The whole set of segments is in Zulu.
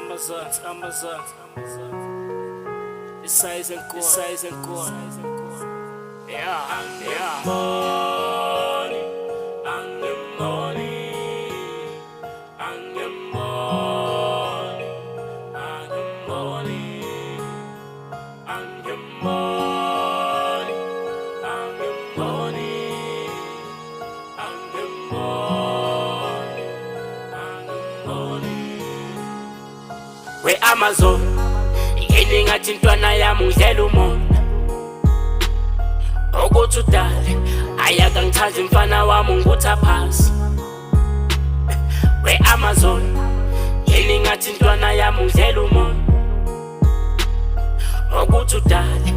Amazon. It's size and core. Yeah. Money, and the money, and the money, and the money, and the money, and the money, and the money, and the money. We Amazon, yini ngathi ntwana yami ngidlela umoya. Okuthi udale ayaka ngithathe mfana wami ngikutha phasi. We Amazon, yini ngathi ntwana yami ngidlela umoya. Okuthi udale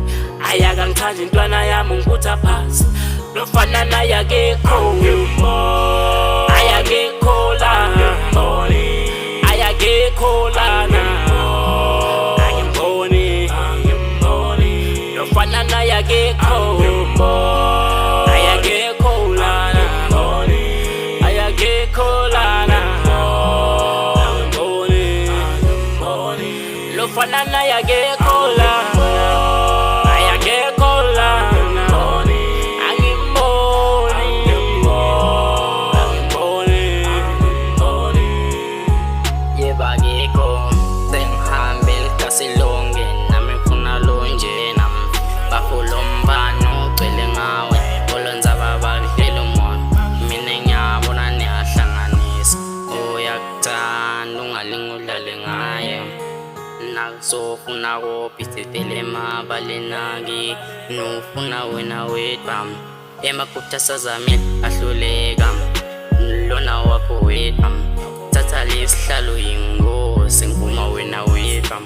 ayaka ngithathe ntwana yami ngikutha phasi. Lofana naye akekho, ayakekho la, ayakekho la na. Lofana naye akekho, ayakekho la na, ayakekho la na. Lofana naye akekho la, ayakekho la na. Yeba akekho sengihambile kasilonge nami ngifuna lonje nami bafulombano ugcwele ngawe olwenza babakudlela umoya. Mina ngiyabona niyahlanganisa uyakuthanda ungalinga udlale ngaye nakusofuna kophi sithele emabalenaki nofuna wena wedwa emaphutha sazamile ahluleka lona wakho wedwa thatha lesihlalo yingozi ngivuma wena wedwa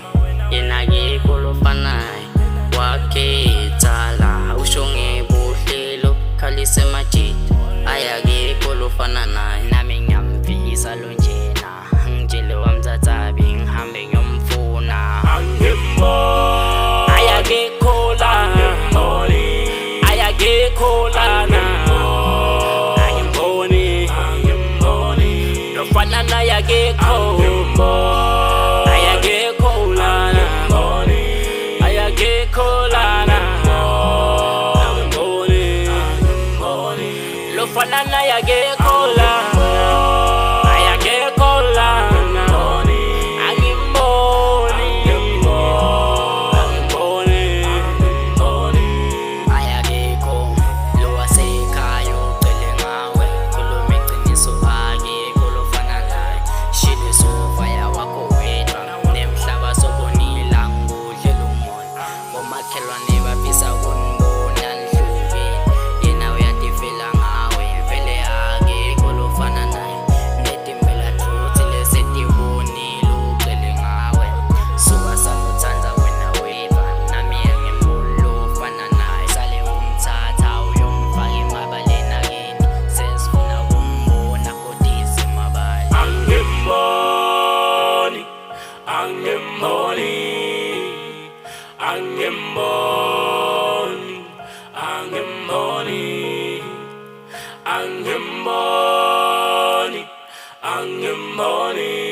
yena akekho lofanayo wakhetha la usho ngebuhlelo khalisa emajidi ayakekho lofana naye nami ngiyamvisa lo njena ngitshele wamthathabi ngihambe ngiyomfuna Ayakekho la, ayakekho la na. Lofana naye akekho, ayakekho la na, ayakekho la na. Lofana naye akekho la, ayakekho la na. ayakekho lo wasekhaya ugcwele ngawe khuluma iqiniso akekho lofana naye shilo sofaya wakho wedwa nemhlaba sobonila ngudlela umoya bomakhelwane bafisa ukunibona nihlukene yena uyatifela ngawe vele akekho lofana naye netimbela truth lesetibonile ugcwele ngawe suka samuthanda wena wedwa nami angemboni lofana naye sale umthatha uyomfaka emabaleni akini sesifuna ukumbona kodisa emabali. Angemoni.